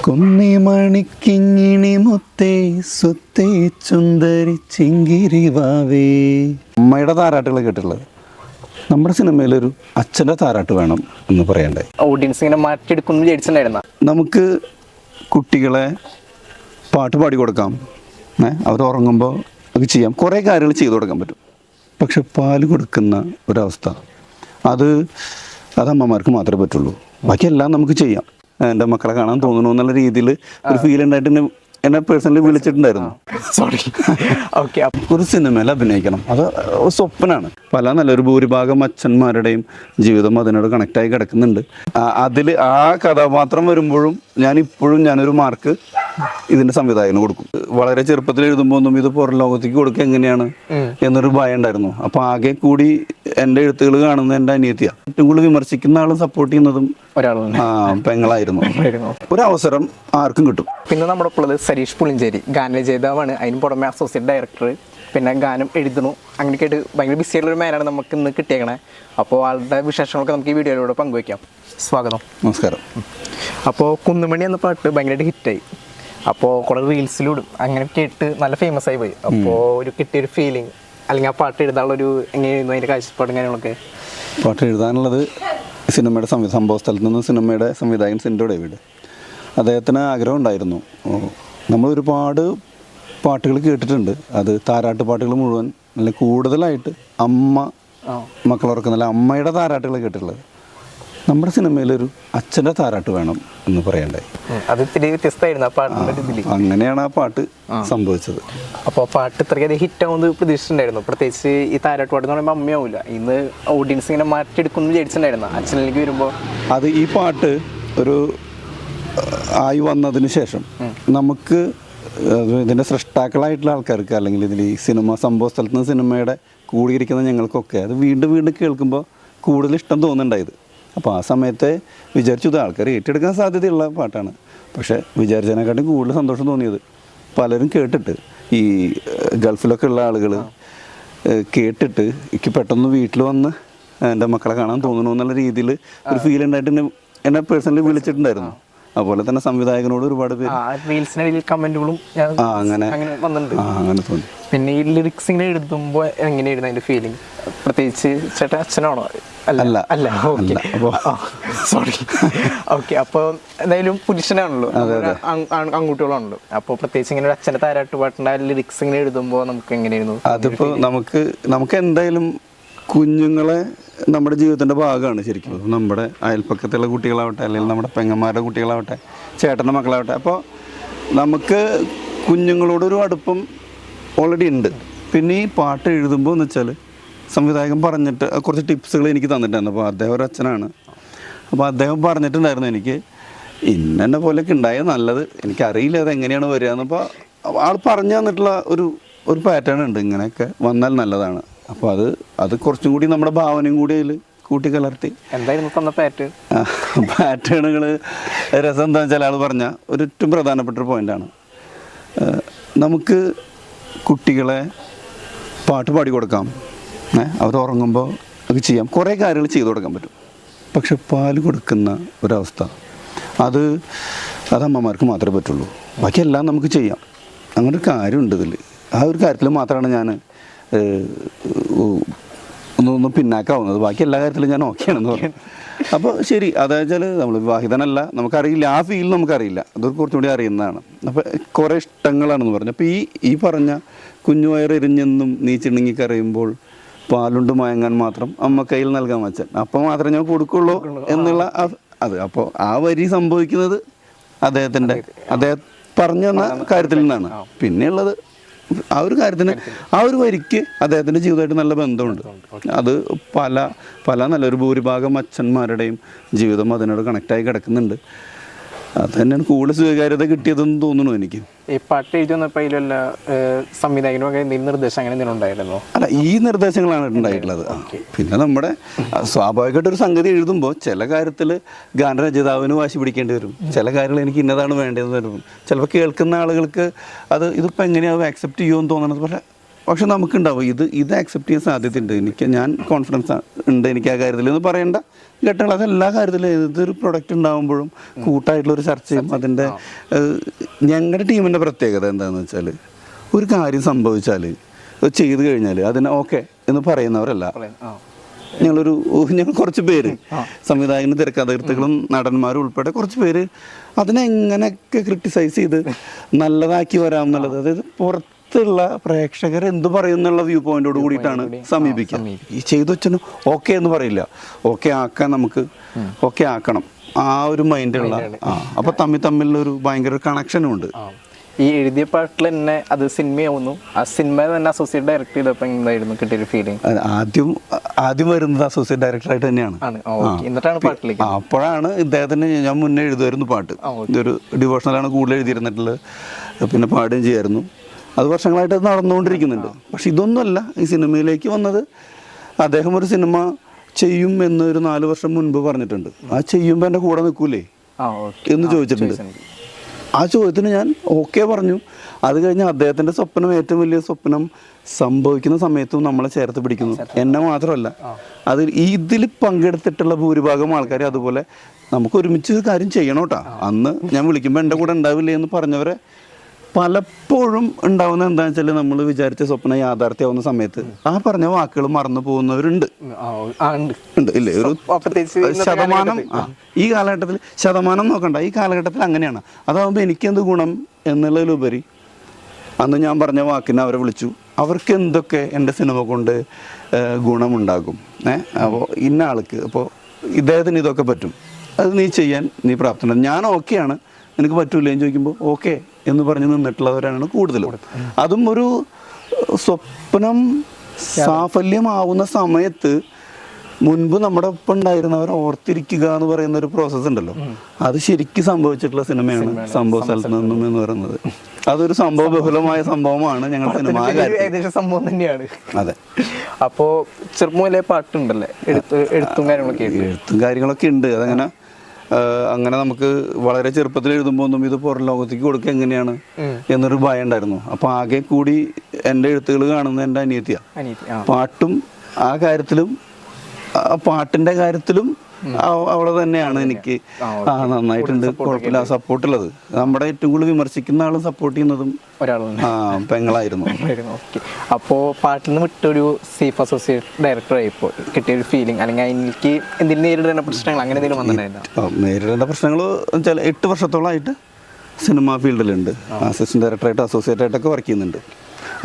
കുന്നിമണിക്കിങ്ങിണി മുത്തേ സുത്തേ ചുന്ദരി ചിങ്കിരിവാവേ. അമ്മയുടെ താരാട്ടുകൾ കേട്ടിട്ടുള്ളത്. നമ്മുടെ സിനിമയിലൊരു അച്ഛൻ്റെ താരാട്ട് വേണം എന്ന് പറയണ്ടേ. ഓഡിയൻസ് ഇങ്ങനെ മാറ്റിയെടുക്കുന്നു വിചാരിച്ചിട്ടുണ്ടായിരുന്ന നമുക്ക് കുട്ടികളെ പാട്ട് പാടി കൊടുക്കാം, അവർ ഉറങ്ങുമ്പോൾ അത് ചെയ്യാം, കുറേ കാര്യങ്ങൾ ചെയ്തു കൊടുക്കാൻ പറ്റും. പക്ഷെ പാല് കൊടുക്കുന്ന ഒരവസ്ഥ അത് അമ്മമാർക്ക് മാത്രമേ പറ്റുള്ളൂ. ബാക്കിയെല്ലാം നമുക്ക് ചെയ്യാം. എൻ്റെ മക്കളെ കാണാൻ തോന്നുന്നു എന്നുള്ള രീതിയിൽ ഒരു ഫീൽ ഉണ്ടായിട്ട് എന്നെ പേഴ്സണലി വിളിച്ചിട്ടുണ്ടായിരുന്നു. സോറി. ഓക്കെ, ഒരു സിനിമയിൽ അഭിനയിക്കണം, അത് സ്വപ്നമാണ്. പല നല്ലൊരു ഭൂരിഭാഗം അച്ഛന്മാരുടെയും ജീവിതം അതിനോട് കണക്റ്റായി കിടക്കുന്നുണ്ട്. അതിൽ ആ കഥാപാത്രം വരുമ്പോഴും ഞാനൊരു മാർക്ക് ഇതിൻ്റെ സംവിധായകന് കൊടുക്കും. വളരെ ചെറുപ്പത്തിൽ എഴുതുമ്പോൾ ഒന്നും ഇത് പുറം ലോകത്തേക്ക് കൊടുക്കുക എങ്ങനെയാണ് എന്നൊരു ഭയം ഉണ്ടായിരുന്നു. അപ്പോൾ ആകെ കൂടി എൻ്റെ എഴുത്തുകൾ കാണുന്ന എൻ്റെ അനിയത്തിയാണ്. ഏറ്റവും കൂടുതൽ വിമർശിക്കുന്ന ആളും സപ്പോർട്ട് ചെയ്യുന്നതും പെങ്ങളായിരുന്നു. ഒരു അവസരം ആർക്കും കിട്ടും. പിന്നെ നമ്മുടെ ഉള്ളത് സരീഷ് പുളിഞ്ചേരി ഗാനരചയിതാവാണ്. അതിന് പുറമെ അസോസിയേറ്റ് ഡയറക്ടർ, പിന്നെ ഗാനം എഴുതുന്നു. അങ്ങനെയൊക്കെ ആയിട്ട് ഭയങ്കര ബിസിയായിട്ടുള്ളൊരു മാനാണ് നമുക്ക് ഇന്ന് കിട്ടിയേക്കണേ. അപ്പോൾ ആളുടെ വിശേഷങ്ങളൊക്കെ നമുക്ക് ഈ വീഡിയോയിലൂടെ പങ്കുവയ്ക്കാം. സ്വാഗതം. നമസ്കാരം. അപ്പോൾ കുന്നുമണി എന്ന പാട്ട് ഭയങ്കരമായിട്ട് ഹിറ്റായി. അപ്പോൾ കുറേ റീൽസിലൂടും അങ്ങനെ കേട്ട് നല്ല ഫേമസ് ആയി പോയി. അപ്പോൾ ഒരു കിട്ടിയൊരു ഫീലിംഗ് അല്ലെങ്കിൽ ആ പാട്ട് എഴുതാനുള്ളൊരു എങ്ങനെയായിരുന്നു അതിൻ്റെ കാഴ്ചപ്പാടും കാര്യങ്ങളൊക്കെ? പാട്ട് എഴുതാനുള്ളത് സിനിമയുടെ സംഭവ സ്ഥലത്ത് നിന്ന് സിനിമയുടെ സംവിധായകൻ സിൻഡോ ഡേവിഡ്, അദ്ദേഹത്തിന് ആഗ്രഹം ഉണ്ടായിരുന്നു. നമ്മൾ ഒരുപാട് പാട്ടുകൾ കേട്ടിട്ടുണ്ട്. അത് താരാട്ട് പാട്ടുകൾ മുഴുവൻ അല്ലെങ്കിൽ കൂടുതലായിട്ട് മക്കളുറക്കുന്നില്ല അമ്മയുടെ താരാട്ടുകൾ കേട്ടിട്ടുള്ളത്. നമ്മുടെ സിനിമയിലൊരു അച്ഛൻ്റെ താരാട്ട് വേണം എന്ന് പറയണ്ടേ. അത് ഇത്തിരി വ്യത്യസ്തമായിരുന്നു ആ പാട്ടിൻ്റെ ഇതിൽ. അങ്ങനെയാണ് ആ പാട്ട് സംഭവിച്ചത്. അപ്പോൾ പാട്ട് ഇത്രയധികം ഹിറ്റാവുന്നത് പ്രതീക്ഷിച്ചിട്ടുണ്ടായിരുന്നു. പ്രത്യേകിച്ച് ഈ താരാട്ട് പാട്ട് എന്ന് പറയുമ്പോൾ അമ്മയാവില്ല. ഇന്ന് ഓഡിയൻസ് ഇങ്ങനെ മാറ്റിയെടുക്കുന്നു വിചാരിച്ചിട്ടുണ്ടായിരുന്നു അച്ഛനിലേക്ക് വരുമ്പോൾ. അത് ഈ പാട്ട് ഒരു ആയി വന്നതിന് ശേഷം നമുക്ക് ഇതിൻ്റെ സൃഷ്ടാക്കളായിട്ടുള്ള ആൾക്കാർക്ക് അല്ലെങ്കിൽ ഇതിൽ ഈ സംഭവ സ്ഥലത്ത് നിന്ന് സിനിമയുടെ കൂടിയിരിക്കുന്ന ഞങ്ങൾക്കൊക്കെ അത് വീണ്ടും വീണ്ടും കേൾക്കുമ്പോൾ കൂടുതൽ ഇഷ്ടം തോന്നുന്നുണ്ടായത്. അപ്പോൾ ആ സമയത്തെ വിചാരിച്ചു ഇത് ആൾക്കാർ ഏറ്റെടുക്കാൻ സാധ്യതയുള്ള പാട്ടാണ്. പക്ഷേ വിചാരിച്ചതിനെക്കാട്ടും കൂടുതൽ സന്തോഷം തോന്നിയത് പലരും കേട്ടിട്ട്, ഈ ഗൾഫിലൊക്കെ ഉള്ള ആളുകൾ കേട്ടിട്ട് എനിക്ക് പെട്ടെന്ന് വീട്ടിൽ വന്ന് എൻ്റെ മക്കളെ കാണാൻ തോന്നുന്നു എന്നുള്ള രീതിയിൽ ഒരു ഫീൽ ഉണ്ടായിട്ട് എന്നെ പേഴ്സണലി വിളിച്ചിട്ടുണ്ടായിരുന്നു. അതുപോലെ തന്നെ സംവിധായകനോട് ഒരുപാട് പേര് കമന്റുകളും അങ്ങനെ തോന്നി. പിന്നെ ഈ ലിറിക്സ് ഇങ്ങനെ എഴുതുമ്പോൾ എങ്ങനെയായിരുന്നു അതിന്റെ ഫീലിംഗ്? പ്രത്യേകിച്ച് ചേട്ടാ അച്ഛനാണോ? അല്ല. സോറി. ഓക്കെ, അപ്പോൾ എന്തായാലും പുരുഷനാണല്ലോ, ആൺകുട്ടികളാണല്ലോ. അപ്പോൾ പ്രത്യേകിച്ച് ഇങ്ങനെ ഒരു അച്ഛൻ്റെ താരാട്ട് പാട്ടിൻ്റെ ലിറിക്സ് ഇങ്ങനെ എഴുതുമ്പോൾ നമുക്ക് എങ്ങനെയായിരുന്നു? അതിപ്പോൾ നമുക്ക് എന്തായാലും കുഞ്ഞുങ്ങളെ നമ്മുടെ ജീവിതത്തിൻ്റെ ഭാഗമാണ് ശരിക്കും. നമ്മുടെ അയൽപ്പക്കത്തുള്ള കുട്ടികളാവട്ടെ, അല്ലെങ്കിൽ നമ്മുടെ പെങ്ങന്മാരുടെ കുട്ടികളാവട്ടെ, ചേട്ടൻ്റെ മക്കളാവട്ടെ. അപ്പോൾ നമുക്ക് കുഞ്ഞുങ്ങളോടൊരു അടുപ്പം ഓൾറെഡി ഉണ്ട്. പിന്നെ ഈ പാട്ട് എഴുതുമ്പോൾ എന്ന് വെച്ചാൽ സംവിധായകൻ പറഞ്ഞിട്ട് കുറച്ച് ടിപ്സുകൾ എനിക്ക് തന്നിട്ടുണ്ടായിരുന്നു. അപ്പോൾ അദ്ദേഹം ഒരു അച്ഛനാണ്. അപ്പോൾ അദ്ദേഹം പറഞ്ഞിട്ടുണ്ടായിരുന്നു എനിക്ക് ഇന്നെ പോലെയൊക്കെ ഉണ്ടായാൽ നല്ലത്, എനിക്കറിയില്ല അത് എങ്ങനെയാണ് വരിക എന്നപ്പോൾ ആൾ പറഞ്ഞു തന്നിട്ടുള്ള ഒരു പാറ്റേൺ ഉണ്ട്, ഇങ്ങനെയൊക്കെ വന്നാൽ നല്ലതാണ്. അപ്പോൾ അത് കുറച്ചും കൂടി നമ്മുടെ ഭാവനയും കൂടി അതിൽ കൂട്ടിക്കലർത്തി. എന്തായിരുന്നു തന്ന പാറ്റേണുകൾ? രസം എന്താണെന്ന് വെച്ചാൽ ആൾ പറഞ്ഞ ഏറ്റവും പ്രധാനപ്പെട്ടൊരു പോയിൻ്റാണ്. നമുക്ക് കുട്ടികളെ പാട്ട് പാടി കൊടുക്കാം, അവർ ഉറങ്ങുമ്പോൾ അത് ചെയ്യാം, കുറേ കാര്യങ്ങൾ ചെയ്തു കൊടുക്കാൻ പറ്റും. പക്ഷെ പാല് കൊടുക്കുന്ന ഒരവസ്ഥ അത് അമ്മമാർക്ക് മാത്രമേ പറ്റുള്ളൂ. ബാക്കിയെല്ലാം നമുക്ക് ചെയ്യാം. അങ്ങനെ ഒരു കാര്യമുണ്ട് ഇതിൽ. ആ ഒരു കാര്യത്തിൽ മാത്രമാണ് ഞാൻ ഒന്നും പിന്നാക്കാവുന്നത്. ബാക്കി എല്ലാ കാര്യത്തിലും ഞാൻ ഓക്കെയാണെന്ന് പറഞ്ഞു. അപ്പോൾ ശരി, അതായത് നമ്മൾ വിവാഹിതനല്ല, നമുക്കറിയില്ല, ആ ഫീൽ നമുക്കറിയില്ല, അതൊരു കുറച്ചും കൂടി അറിയുന്നതാണ്. അപ്പോൾ കുറേ ഇഷ്ടങ്ങളാണെന്ന് പറഞ്ഞു. അപ്പോൾ ഈ പറഞ്ഞ കുഞ്ഞു വയറെരിഞ്ഞെന്നും നീ ചിണുങ്ങി കരയുമ്പോൾ പാലുണ്ട് മയങ്ങാൻ മാത്രം അമ്മ കയ്യിൽ നൽകാൻ വച്ചൻ, അപ്പം മാത്രമേ ഞാൻ കൊടുക്കുള്ളൂ എന്നുള്ള അത്. അപ്പോൾ ആ വരി സംഭവിക്കുന്നത് അദ്ദേഹം പറഞ്ഞു തന്ന കാര്യത്തിൽ നിന്നാണ്. പിന്നെയുള്ളത് ആ ഒരു കാര്യത്തിന്, ആ ഒരു വരിക്ക് അദ്ദേഹത്തിൻ്റെ ജീവിതമായിട്ട് നല്ല ബന്ധമുണ്ട്. അത് പല നല്ലൊരു ഭൂരിഭാഗം അച്ഛന്മാരുടെയും ജീവിതം അതിനോട് കണക്റ്റായി കിടക്കുന്നുണ്ട്. അത് തന്നെയാണ് കൂടുതൽ സ്വീകാര്യത കിട്ടിയതെന്ന് തോന്നുന്നു എനിക്ക്. ഈ പാട്ട് എഴുതി വന്നപ്പോൾ അതിലുള്ള സംവിധായകനൊക്കെ എന്തെങ്കിലും നിർദ്ദേശം അങ്ങനെ എന്തെങ്കിലും ഉണ്ടായിരുന്നോ? അല്ല, ഈ നിർദ്ദേശങ്ങളാണ് ഉണ്ടായിട്ടുള്ളത്. പിന്നെ നമ്മുടെ സ്വാഭാവികമായിട്ടൊരു സംഗതി എഴുതുമ്പോൾ ചില കാര്യത്തിൽ ഗാനരചയിതാവിന് വാശി പിടിക്കേണ്ടി വരും. ചില കാര്യങ്ങൾ എനിക്ക് ഇന്നതാണ് വേണ്ടതെന്ന് വരും. ചിലപ്പോൾ കേൾക്കുന്ന ആളുകൾക്ക് ഇതിപ്പോൾ എങ്ങനെയാവും ആക്സെപ്റ്റ് ചെയ്യുമെന്ന് തോന്നണത്. പക്ഷേ പക്ഷെ നമുക്കുണ്ടാവും ഇത് ആക്സെപ്റ്റ് ചെയ്യാൻ സാധ്യതയുണ്ട്, ഞാൻ കോൺഫിഡൻസ് ഉണ്ട് എനിക്ക് ആ കാര്യത്തിൽ എന്ന് പറയേണ്ട ഘട്ടങ്ങൾ. അത് എല്ലാ കാര്യത്തിലും ഏതൊരു പ്രൊഡക്റ്റ് ഉണ്ടാകുമ്പോഴും കൂട്ടായിട്ടുള്ളൊരു ചർച്ചയും അതിൻ്റെ ഞങ്ങളുടെ ടീമിൻ്റെ പ്രത്യേകത എന്താണെന്ന് വെച്ചാൽ ഒരു കാര്യം സംഭവിച്ചാൽ ചെയ്തു കഴിഞ്ഞാൽ അതിനെ ഓക്കെ എന്ന് പറയുന്നവരല്ല. ഞങ്ങൾ കുറച്ച് പേര് സംവിധായകനും തിരക്കഥാകൃത്തുക്കളും നടന്മാരും ഉൾപ്പെടെ കുറച്ച് പേര് അതിനെ എങ്ങനെയൊക്കെ ക്രിട്ടിസൈസ് ചെയ്ത് നല്ലതാക്കി വരാം എന്നുള്ളത്, അതായത് പുറത്തുള്ള പ്രേക്ഷകർ എന്ത് പറയും എന്നുള്ള വ്യൂ പോയിന്റോട് കൂടിയിട്ടാണ് സമീപിക്കുക. ഈ ചെയ്തു വെച്ചനും ഓക്കെ എന്ന് പറയില്ല, ഓക്കെ ആക്കാൻ നമുക്ക് ഓക്കെ ആക്കണം ആ ഒരു മൈൻഡുള്ള. അപ്പൊ തമ്മിലൊരു ഭയങ്കര കണക്ഷനും ഉണ്ട്. ഈ എഴുതിയ പാട്ടിൽ തന്നെ അത് സിനിമയാവുന്നു, ആ സിനിമ തന്നെ അസോസിയേറ്റ് ഡയറക്ടർ ചെയ്തപ്പോൾ എന്തായിരുന്നു കിട്ടിയൊരു ഫീലിംഗ്? ആദ്യം വരുന്നത് അസോസിയേറ്റ് ഡയറക്ടറായിട്ട് തന്നെയാണ്. എന്നിട്ടാണ് പാട്ടിലേക്ക്. അപ്പോഴാണ് ഇദ്ദേഹത്തിന് ഞാൻ മുന്നേ എഴുതുമായിരുന്നു പാട്ട്. ഇതൊരു ഡിവോഷണലാണ് കൂടുതൽ എഴുതിയിരുന്നിട്ടുള്ളത്, പിന്നെ പാടുകയും ചെയ്യായിരുന്നു. അത് വർഷങ്ങളായിട്ട് നടന്നുകൊണ്ടിരിക്കുന്നുണ്ട്. പക്ഷെ ഇതൊന്നുമല്ല ഈ സിനിമയിലേക്ക് വന്നത്. അദ്ദേഹം ഒരു സിനിമ ചെയ്യും എന്നൊരു 4 വർഷം മുൻപ് പറഞ്ഞിട്ടുണ്ട്. ആ ചെയ്യുമ്പോൾ എൻ്റെ കൂടെ നിൽക്കൂലേ എന്ന് ചോദിച്ചിട്ടുണ്ട്. ആ ചോദ്യത്തിന് ഞാൻ ഓക്കെ പറഞ്ഞു. അത് കഴിഞ്ഞ് അദ്ദേഹത്തിൻ്റെ സ്വപ്നം, ഏറ്റവും വലിയ സ്വപ്നം സംഭവിക്കുന്ന സമയത്തും നമ്മളെ ചേർത്ത് പിടിക്കുന്നു. എന്നെ മാത്രമല്ല, ഇതിൽ പങ്കെടുത്തിട്ടുള്ള ഭൂരിഭാഗം ആൾക്കാർ അതുപോലെ നമുക്ക് ഒരുമിച്ച് കാര്യം ചെയ്യണം കേട്ടോ. അന്ന് ഞാൻ വിളിക്കുമ്പോൾ എൻ്റെ കൂടെ ഉണ്ടാവില്ലേ എന്ന് പറഞ്ഞവരെ പലപ്പോഴും ഉണ്ടാവുന്ന എന്താണെന്ന് വെച്ചാൽ നമ്മൾ വിചാരിച്ച സ്വപ്നം യാഥാർത്ഥ്യമാവുന്ന സമയത്ത് ആ പറഞ്ഞ വാക്കുകൾ മറന്നു പോകുന്നവരുണ്ട്. ഇല്ലേ? ഒരു ശതമാനം ഈ കാലഘട്ടത്തിൽ ശതമാനം നോക്കണ്ട, ഈ കാലഘട്ടത്തിൽ അങ്ങനെയാണ്. അതാകുമ്പോൾ എനിക്കെന്ത് ഗുണം എന്നുള്ളതിലുപരി അന്ന് ഞാൻ പറഞ്ഞ വാക്കിനെ അവരെ വിളിച്ചു. അവർക്ക് എന്തൊക്കെ എൻ്റെ സിനിമ കൊണ്ട് ഗുണമുണ്ടാകും. അപ്പോൾ ഇന്ന ആൾക്ക്, അപ്പോൾ ഇദ്ദേഹത്തിന് ഇതൊക്കെ പറ്റും, അത് നീ ചെയ്യാൻ നീ പ്രാപ്തനാണ്, ഞാൻ ഓക്കെയാണ്, നിനക്ക് പറ്റൂല എന്ന് ചോദിക്കുമ്പോൾ ഓക്കെ എന്ന് പറഞ്ഞ് നിന്നിട്ടുള്ളവരാണ് കൂടുതലും. അതും ഒരു സ്വപ്നം സാഫല്യമാവുന്ന സമയത്ത് മുൻപ് നമ്മുടെ ഒപ്പം ഉണ്ടായിരുന്നവർ ഓർത്തിരിക്കുക എന്ന് പറയുന്ന ഒരു പ്രോസസ്സ് ഉണ്ടല്ലോ, അത് ശരിക്കും സംഭവിച്ചിട്ടുള്ള സിനിമയാണ് സംഭവ സ്ഥലത്ത് നിന്നും എന്ന് പറയുന്നത്. അതൊരു സംഭവ ബഹുലമായ സംഭവമാണ് ഞങ്ങൾ സിനിമ ഏകദേശം സംഭവം തന്നെയാണ്. അതെ. അപ്പോൾ ചെറുപ്പത്തിലെ പാട്ടുണ്ടല്ലേ, എഴുത്തും കാര്യങ്ങളൊക്കെ ഉണ്ട്. അതങ്ങനെ അങ്ങനെ നമുക്ക് വളരെ ചെറുപ്പത്തിൽ എഴുതുമ്പോൾ ഒന്നും ഇത് പുറം ലോകത്തേക്ക് കൊടുക്കുക എങ്ങനെയാണ് എന്നൊരു ഭയം ഉണ്ടായിരുന്നു. അപ്പോൾ ആകെ കൂടി എൻ്റെ എഴുത്തുകൾ കാണുന്നത് എൻ്റെ അനിയത്തിയാണ്. പാട്ടും ആ കാര്യത്തിലും പാട്ടിൻ്റെ കാര്യത്തിലും അവളെ തന്നെയാണ് എനിക്ക് നന്നായിട്ടുണ്ട്, കുഴപ്പമില്ല സപ്പോർട്ടുള്ളത്. നമ്മുടെ ഏറ്റവും കൂടുതൽ വിമർശിക്കുന്ന ആളും സപ്പോർട്ട് ചെയ്യുന്നതും പെങ്ങളായിരുന്നു. അപ്പോൾ പാട്ടിൽ നിന്ന് വിട്ടൊരു സേഫ് അസോസിയേറ്റ് ഡയറക്ടറായി ഇപ്പോൾ കിട്ടിയൊരു ഫീലിംഗ്, അല്ലെങ്കിൽ എനിക്ക് എന്തെങ്കിലും നേരിടേണ്ട പ്രശ്നങ്ങൾ അങ്ങനെ എന്തെങ്കിലും വന്നിട്ടുണ്ടായിരുന്നു? നേരിടേണ്ട പ്രശ്നങ്ങൾ വെച്ചാൽ 8 വർഷത്തോളമായിട്ട് സിനിമാ ഫീൽഡിലുണ്ട്. അസിസ്റ്റന്റ് ഡയറക്ടറായിട്ട് അസോസിയേറ്റ് ആയിട്ടൊക്കെ വർക്ക് ചെയ്യുന്നുണ്ട്.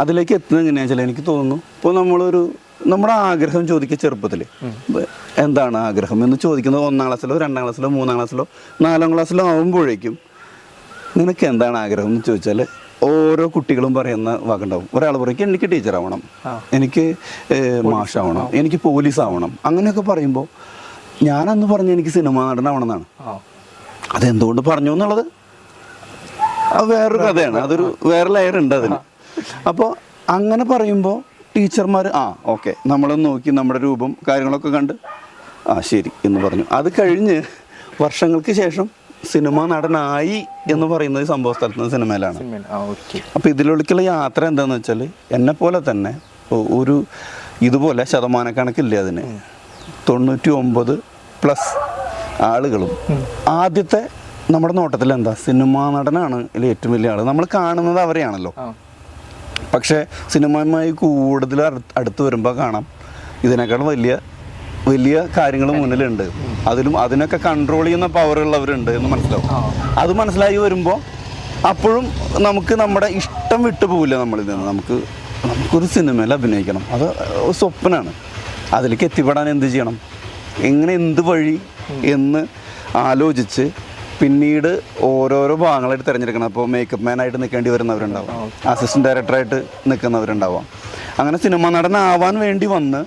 അതിലേക്ക് എത്തുന്നത് എങ്ങനെയാണെന്ന് വെച്ചാൽ എനിക്ക് തോന്നുന്നു ഇപ്പോൾ നമ്മുടെ ആഗ്രഹം ചോദിക്കുക ചെറുപ്പത്തിൽ എന്താണ് ആഗ്രഹം എന്ന് ചോദിക്കുന്നത് 1ാം ക്ലാസ്സിലോ 2ാം ക്ലാസ്സിലോ 3ാം ക്ലാസ്സിലോ 4ാം ക്ലാസ്സിലോ ആകുമ്പോഴേക്കും നിനക്ക് എന്താണ് ആഗ്രഹം എന്ന് ചോദിച്ചാൽ ഓരോ കുട്ടികളും പറയുന്ന വാക്കുണ്ടാവും. ഒരാൾ പറയും എനിക്ക് ടീച്ചറാവണം, എനിക്ക് മാഷാവണം, എനിക്ക് പോലീസാവണം. അങ്ങനെയൊക്കെ പറയുമ്പോൾ ഞാനന്ന് പറഞ്ഞു എനിക്ക് സിനിമ നടനാവണമെന്നാണ്. അതെന്തുകൊണ്ട് പറഞ്ഞു എന്നുള്ളത് വേറൊരു കഥയാണ്, അതൊരു വേറെ ലെയർ ഉണ്ട് അതിന്. അപ്പോൾ അങ്ങനെ പറയുമ്പോൾ ടീച്ചർമാർ ഓക്കെ നമ്മളൊന്ന് നോക്കി നമ്മുടെ രൂപം കാര്യങ്ങളൊക്കെ കണ്ട് ശരി എന്ന് പറഞ്ഞു. അത് കഴിഞ്ഞ് വർഷങ്ങൾക്ക് ശേഷം സിനിമ നടനായി എന്ന് പറയുന്നത് സംഭവ സ്ഥലത്ത് നിന്ന് സിനിമയിലാണ്. അപ്പോൾ ഇതിലേക്കുള്ള യാത്ര എന്താണെന്ന് വെച്ചാൽ എന്നെപ്പോലെ തന്നെ ഒരു ഇതുപോലെ ശതമാനക്കണക്കില്ല അതിന് 99+ ആളുകളും ആദ്യത്തെ നമ്മുടെ നോട്ടത്തിൽ എന്താ സിനിമാ നടനാണ് ഇതിൽ ഏറ്റവും വലിയ ആൾ, നമ്മൾ കാണുന്നത് അവരെയാണല്ലോ. പക്ഷേ സിനിമയുമായി കൂടുതൽ അടുത്ത് വരുമ്പോൾ കാണാം ഇതിനേക്കാൾ വലിയ കാര്യങ്ങൾ മുന്നിലുണ്ട്. അതിനൊക്കെ കൺട്രോൾ ചെയ്യുന്ന പവറുള്ളവരുണ്ട് എന്ന് മനസ്സിലാവും. അത് മനസ്സിലായി വരുമ്പോൾ അപ്പോഴും നമുക്ക് നമ്മുടെ ഇഷ്ടം വിട്ടുപോകില്ല. നമ്മളിൽ നിന്ന് നമുക്കൊരു സിനിമയിൽ അഭിനയിക്കണം, അത് സ്വപ്നമാണ്. അതിലേക്ക് എത്തിപ്പെടാൻ എന്ത് ചെയ്യണം, എന്ത് വഴി എന്ന് ആലോചിച്ച് പിന്നീട് ഓരോരോ ഭാഗങ്ങളായിട്ട് തിരഞ്ഞെടുക്കണം. അപ്പോൾ മേക്കപ്പ് മാനായിട്ട് നിൽക്കേണ്ടി വരുന്നവരുണ്ടാവും, അസിസ്റ്റന്റ് ഡയറക്ടറായിട്ട് നിൽക്കുന്നവരുണ്ടാവാം. അങ്ങനെ സിനിമ നടനാവാൻ വേണ്ടി വന്ന്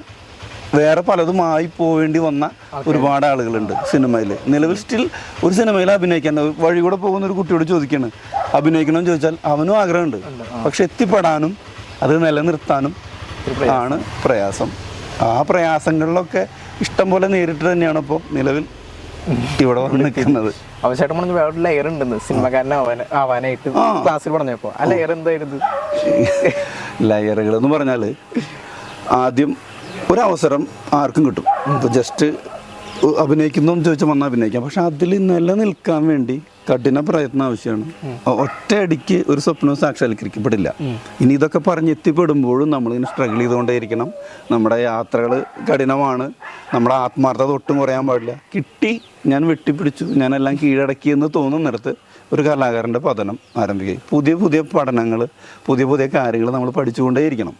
വേറെ പലതുമായി പോവേണ്ടി വന്ന ഒരുപാട് ആളുകളുണ്ട് സിനിമയിൽ. നിലവിൽ സ്റ്റിൽ ഒരു സിനിമയിൽ അഭിനയിക്കാൻ വഴി കൂടെ പോകുന്ന ഒരു കുട്ടിയോട് ചോദിക്കുകയാണ് അഭിനയിക്കണമെന്ന് ചോദിച്ചാൽ അവനും ആഗ്രഹമുണ്ട്, പക്ഷെ എത്തിപ്പെടാനും അത് നിലനിർത്താനും ആണ് പ്രയാസം. ആ പ്രയാസങ്ങളിലൊക്കെ ഇഷ്ടം പോലെ നേരിട്ട് തന്നെയാണ് ഇപ്പോൾ നിലവിൽ ഇവിടെ വന്ന് നിൽക്കുന്നത്. അവശേഷം പറഞ്ഞ വേറെ ലെയർ ഉണ്ടെന്ന് സിനിമക്കാരനാവാനായിട്ട് ക്ലാസ്സിൽ പറഞ്ഞപ്പോൾ ആ ലെയർ എന്തായിരുന്നു? ലെയറുകൾ എന്ന് പറഞ്ഞാൽ ആദ്യം ഒരവസരം ആർക്കും കിട്ടും. ഇപ്പോൾ ജസ്റ്റ് അഭിനയിക്കുന്നതെന്ന് ചോദിച്ചാൽ വന്നാൽ അഭിനയിക്കാം. പക്ഷെ അതിൽ നിലനിൽക്കാൻ വേണ്ടി കഠിന പ്രയത്നം ആവശ്യമാണ്. ഒറ്റയടിക്ക് ഒരു സ്വപ്നവും സാക്ഷാത്കരിക്കപ്പെടില്ല. ഇനി ഇതൊക്കെ പറഞ്ഞെത്തിപ്പെടുമ്പോഴും നമ്മളിങ്ങനെ സ്ട്രഗിൾ ചെയ്തുകൊണ്ടേയിരിക്കണം. നമ്മുടെ യാത്രകൾ കഠിനമാണ്. നമ്മുടെ ആത്മാർത്ഥത ഒട്ടും കുറയാൻ പാടില്ല. കിട്ടി, ഞാൻ വെട്ടിപ്പിടിച്ചു, ഞാനെല്ലാം കീഴടക്കിയെന്ന് തോന്നുന്നിടത്ത് ഒരു കലാകാരൻ്റെ പതനം ആരംഭിക്കുക. പുതിയ പുതിയ പഠനങ്ങൾ, പുതിയ പുതിയ കാര്യങ്ങൾ നമ്മൾ പഠിച്ചുകൊണ്ടേയിരിക്കണം.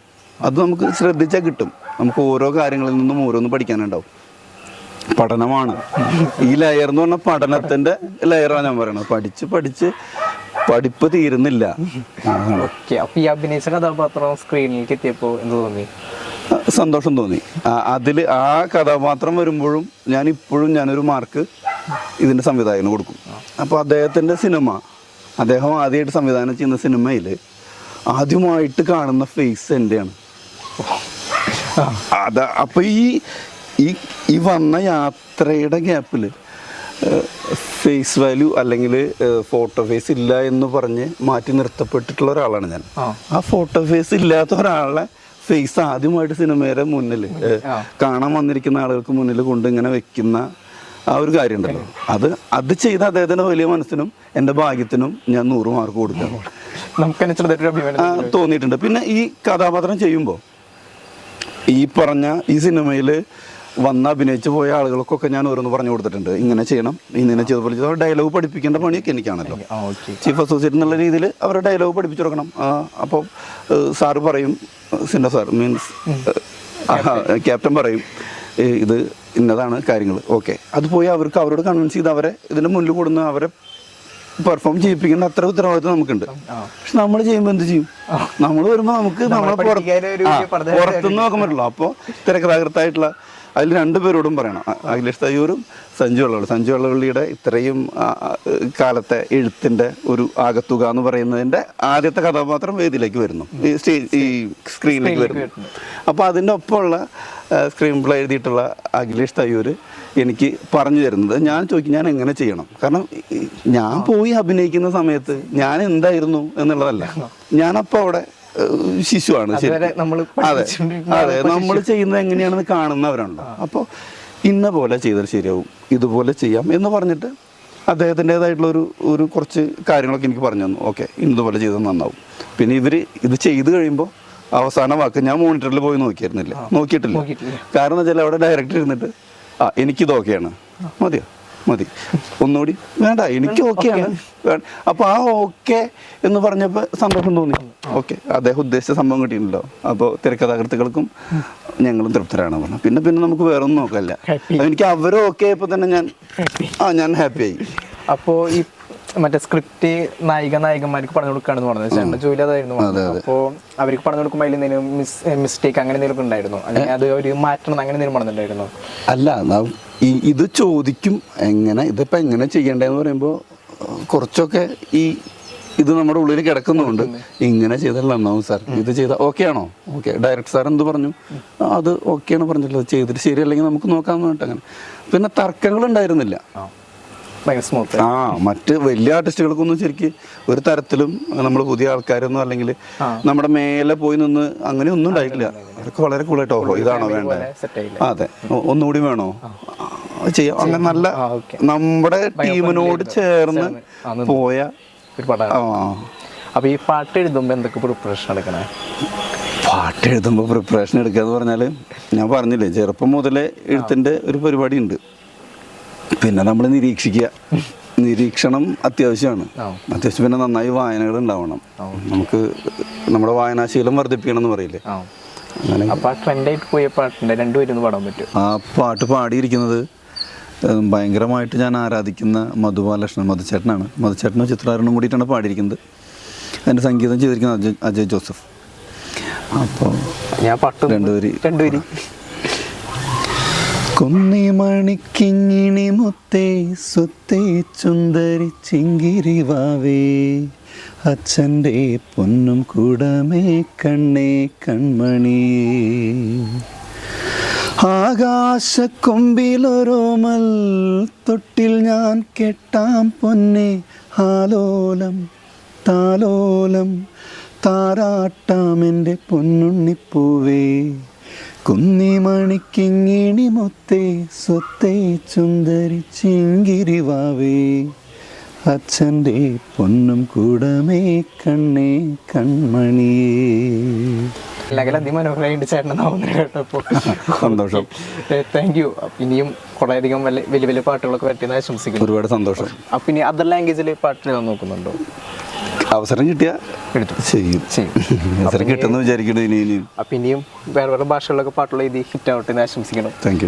അത് നമുക്ക് ശ്രദ്ധിച്ചാൽ കിട്ടും. നമുക്ക് ഓരോ കാര്യങ്ങളിൽ നിന്നും ഓരോന്ന് പഠിക്കാനുണ്ടാവും. പഠനമാണ് ഈ ലെയർ എന്ന് പറഞ്ഞാൽ, പഠനത്തിന്റെ ലെയറാണ് ഞാൻ പറയുന്നത്. പഠിച്ച് പഠിപ്പ് തീരുന്നില്ല. ഓക്കെ. അപ്പോൾ ഈ അഭിനയിച്ച കഥാപാത്രം സ്ക്രീനിലേക്ക് എത്തിയപ്പോൾ എന്ത് തോന്നി? സന്തോഷം തോന്നി. അതിൽ ആ കഥാപാത്രം വരുമ്പോഴും ഞാനൊരു മാർക്ക് ഇതിന്റെ സംവിധായകന് കൊടുക്കും. അപ്പോൾ അദ്ദേഹത്തിന്റെ സിനിമ, അദ്ദേഹം ആദ്യമായിട്ട് സംവിധാനം ചെയ്യുന്ന സിനിമയിൽ ആദ്യമായിട്ട് കാണുന്ന ഫേസ് എൻ്റെയാണ്. അപ്പോൾ ഈ വന്ന യാത്രയുടെ ഗ്യാപ്പിൽ ഫേസ് വാല്യൂ അല്ലെങ്കിൽ ഫോട്ടോ ഫേസ് ഇല്ല എന്ന് പറഞ്ഞ് മാറ്റി നിർത്തപ്പെട്ടിട്ടുള്ള ഒരാളാണ് ഞാൻ. ആ ഫോട്ടോ ഫേസ് ഇല്ലാത്ത ഒരാളെ ഫേസ് ആദ്യമായിട്ട് സിനിമയുടെ മുന്നിൽ കാണാൻ വന്നിരിക്കുന്ന ആളുകൾക്ക് മുന്നിൽ കൊണ്ട് ഇങ്ങനെ വെക്കുന്ന ആ ഒരു കാര്യം ഉണ്ടല്ലോ, അത് ചെയ്ത അദ്ദേഹത്തിൻ്റെ വലിയ മനസ്സിനും എൻ്റെ ഭാഗ്യത്തിനും ഞാൻ 100 മാർക്ക് കൊടുക്കാം. തോന്നിയിട്ടുണ്ട്. പിന്നെ ഈ കഥാപാത്രം ചെയ്യുമ്പോൾ ഈ പറഞ്ഞ ഈ സിനിമയിൽ വന്ന് അഭിനയിച്ച് പോയ ആളുകൾക്കൊക്കെ ഞാൻ ഓരോന്ന് പറഞ്ഞു കൊടുത്തിട്ടുണ്ട്. ഇങ്ങനെ ചെയ്യണം, ഇങ്ങനെ ചെയ്തപോലെ ഡയലോഗ് പഠിപ്പിക്കേണ്ട പണിയൊക്കെ എനിക്കാണല്ലോ. ചീഫ് അസോസിയേറ്റ് എന്നുള്ള രീതിയിൽ അവരുടെ ഡയലോഗ് പഠിപ്പിച്ചു കൊടുക്കണം. അപ്പോൾ സാറ് പറയും, സിൻഡോ സാർ മീൻസ് ക്യാപ്റ്റൻ പറയും, ഇത് ഇന്നതാണ് കാര്യങ്ങൾ. ഓക്കെ, അത് പോയി അവരോട് കൺവിൻസ് ചെയ്ത് അവരെ ഇതിൻ്റെ മുന്നിൽ കൊടുന്ന് അവരെ പെർഫോം ചെയ്യിപ്പിക്കേണ്ട അത്ര ഉത്തരവാദിത്വം നമുക്കുണ്ട്. പക്ഷെ നമ്മൾ ചെയ്യുമ്പോൾ എന്ത് ചെയ്യും? നമ്മൾ വരുമ്പോൾ നമുക്ക് നമ്മളെ പുറത്തുനിന്ന് നോക്കാൻ പറ്റുള്ളൂ. അപ്പോൾ തിരക്കഥാകൃത്തായിട്ടുള്ള അതിൽ 2 പേരോടും പറയണം, അഖിലേഷ് തയ്യൂറും സഞ്ജു വെള്ളവള്ളിയുടെ ഇത്രയും കാലത്തെ എഴുത്തിൻ്റെ ഒരു ആകത്തുക എന്ന് പറയുന്നതിൻ്റെ ആദ്യത്തെ കഥാപാത്രം വേദിയിലേക്ക് വരുന്നു, ഈ സ്ക്രീനിലേക്ക് വരുന്നു. അപ്പോൾ അതിൻ്റെ ഒപ്പമുള്ള സ്ക്രീൻ പ്ലേ എഴുതിയിട്ടുള്ള അഖിലേഷ് തയ്യൂർ എനിക്ക് പറഞ്ഞു തരുന്നത്, ഞാൻ ചോദിക്കും ഞാൻ എങ്ങനെ ചെയ്യണം. കാരണം ഞാൻ പോയി അഭിനയിക്കുന്ന സമയത്ത് ഞാൻ എന്തായിരുന്നു എന്നുള്ളതല്ല, ഞാനപ്പോൾ അവിടെ ശിശുവാണ്. അതെ, നമ്മൾ ചെയ്യുന്നത് എങ്ങനെയാണെന്ന് കാണുന്നവരുണ്ട്. അപ്പോൾ ഇന്ന പോലെ ചെയ്താൽ ശരിയാവും, ഇതുപോലെ ചെയ്യാം എന്ന് പറഞ്ഞിട്ട് അദ്ദേഹത്തിൻ്റെതായിട്ടുള്ള ഒരു കുറച്ച് കാര്യങ്ങളൊക്കെ എനിക്ക് പറഞ്ഞു തന്നു. ഓക്കെ, ഇന്നതുപോലെ ചെയ്താൽ നന്നാവും. പിന്നെ ഇത് ചെയ്ത് കഴിയുമ്പോൾ അവസാന വാക്ക് ഞാൻ മോണിറ്ററിൽ പോയി നോക്കിയിട്ടില്ല. കാരണം വെച്ചാൽ അവിടെ ഡയറക്ടർ ഇരുന്നിട്ട് എനിക്കിത് ഓക്കെയാണ്, മതി, ഒന്നുകൂടി വേണ്ട, എനിക്ക് ഓക്കെയാണ്. അപ്പോൾ ആ ഓക്കെ എന്ന് പറഞ്ഞപ്പോൾ സന്തോഷം തോന്നി. ഓക്കെ, അദ്ദേഹം ഉദ്ദേശിച്ച സംഭവം കിട്ടിയിട്ടുണ്ടല്ലോ. അപ്പോൾ തിരക്കഥാകൃത്തുക്കൾക്കും ഞങ്ങളും തൃപ്തരാണ് പറഞ്ഞത്. പിന്നെ നമുക്ക് വേറെ ഒന്നും നോക്കല്ല. എനിക്ക് അവരും ഓക്കെ ആയപ്പോൾ തന്നെ ഞാൻ ഹാപ്പിയായി. അപ്പോൾ ഈ മറ്റേ സ്ക്രിപ്റ്റ് നായികന്മാർക്ക് പറഞ്ഞു കൊടുക്കുകയാണെന്ന് പറഞ്ഞത് ചേട്ടൻ്റെ ജോലി അതായിരുന്നു. അപ്പോൾ അവർക്ക് പറഞ്ഞു കൊടുക്കുമ്പോൾ അതിൽ എന്തെങ്കിലും മിസ്റ്റേക്ക് അങ്ങനെ എന്തെങ്കിലും ഉണ്ടായിരുന്നു, അല്ലെങ്കിൽ അത് ഒരു മാറ്റണം അങ്ങനെ എന്തെങ്കിലും പറഞ്ഞിട്ടുണ്ടായിരുന്നു? അല്ല, ഇത് ചോദിക്കും ഇതിപ്പോൾ എങ്ങനെ ചെയ്യേണ്ടതെന്ന് പറയുമ്പോൾ കുറച്ചൊക്കെ ഇത് നമ്മുടെ ഉള്ളിൽ കിടക്കുന്നുണ്ട്. ഇങ്ങനെ ചെയ്താൽ നന്നാവും സാർ, ഇത് ചെയ്താൽ ഓക്കെ ആണോ? ഓക്കെ, ഡയറക്ടർ സാർ എന്ത് പറഞ്ഞു? അത് ഓക്കെയാണ് പറഞ്ഞിട്ടുള്ളത്, ചെയ്തിട്ട് ശരിയല്ലെങ്കിൽ നമുക്ക് നോക്കാമെന്ന് പറഞ്ഞിട്ട് അങ്ങനെ. പിന്നെ തർക്കങ്ങൾ ഉണ്ടായിരുന്നില്ല. മറ്റ് വലിയ ആർട്ടിസ്റ്റുകൾക്കൊന്നും ശരിക്കും ഒരു തരത്തിലും നമ്മൾ പുതിയ ആൾക്കാരൊന്നും അല്ലെങ്കിൽ നമ്മുടെ മേലെ പോയി നിന്ന് അങ്ങനെ ഒന്നും ഉണ്ടായിട്ടില്ല. അവർക്ക് വളരെ കൂളായിട്ടോ, ഇതാണോ വേണ്ടത്, അതെ ഒന്നുകൂടി വേണോ ചെയ്യാം, അങ്ങനെ നല്ല നമ്മുടെ ടീമിനോട് ചേർന്ന് പോയ ഒരു പടം. അപ്പോൾ ഈ പാട്ട് എഴുതുമ്പോൾ എന്തൊക്കെ പ്രിപ്പറേഷൻ എടുക്കണേ? പാട്ട് എഴുതുമ്പോൾ പ്രിപ്പറേഷൻ എടുക്കുക എന്ന് പറഞ്ഞാൽ ഞാൻ പറഞ്ഞില്ലേ, ചെറുപ്പം മുതലേ എഴുത്തിൻ്റെ ഒരു പരിപാടി ഉണ്ട്. പിന്നെ നമ്മൾ നിരീക്ഷണം അത്യാവശ്യമാണ്. പിന്നെ നന്നായി വായനകൾ ഉണ്ടാവണം. നമുക്ക് നമ്മുടെ വായനാശീലം വർദ്ധിപ്പിക്കണം എന്ന് പറയില്ലേ, അങ്ങനെ. ആ പാട്ട് പാടിയിരിക്കുന്നത് ഭയങ്കരമായിട്ട് ഞാൻ ആരാധിക്കുന്ന മധുചേട്ടനാണ്. മധുചേട്ടനും ചിത്രാരനും കൂടിയിട്ടാണ് പാടിയിരിക്കുന്നത്. അതിൻ്റെ സംഗീതം ചെയ്തിരിക്കുന്നത് അജയ് ജോസഫ്. അപ്പോൾ ഞാൻ പാട്ട് രണ്ടുപേരും കുന്നിമണിക്കിങ്ങിണി മുത്തേ സുത്തേ ചുന്ദരി ചിങ്കിരിവാവേ അച്ഛൻ്റെ പൊന്നും കൂടമേ കണ്ണേ കൺമണിയേ ആകാശക്കൊമ്പിലൊരോമൽ തൊട്ടിൽ ഞാൻ കെട്ടാം പൊന്നെ ആലോലം താലോലം താരാട്ടാമെൻ്റെ പൊന്നുണ്ണിപ്പൂവേ, കുന്നിമണിക്കിങ്ങിണി മുത്തേ, സ്വത്തേ ചുന്ദരി ചിങ്കിരിവാവേ, അച്ഛൻ്റെ പൊന്നും കൂടമേ കണ്ണേ കൺമണിയേ. അല്ലെങ്കിൽ അതിമനോഹരമായിട്ട് ചേട്ടൻ നാവുന്ന കേട്ടപ്പോൾ സന്തോഷം. Thank you. ഇനിയും കുറേയധികം വലിയ വലിയ പാട്ടുകളൊക്കെ പറ്റിയെന്ന് ആശംസിക്കുന്നു. ഒരുപാട് സന്തോഷം. അപ്പം ഇനി അതർ ലാംഗ്വേജിൽ പാട്ട് എഴുതാൻ നോക്കുന്നുണ്ടോ? അവസരം കിട്ടിയാൽ എടുത്തു ചെയ്യും. അവസരം കിട്ടുമെന്ന് വിചാരിക്കുന്നു. ഇനിയും അപ്പം ഇനിയും വേറെ വേറെ ഭാഷകളിലൊക്കെ പാട്ടുകൾ എഴുതി ഹിറ്റ് ആവട്ടെ എന്ന് ആശംസിക്കണം. Thank you.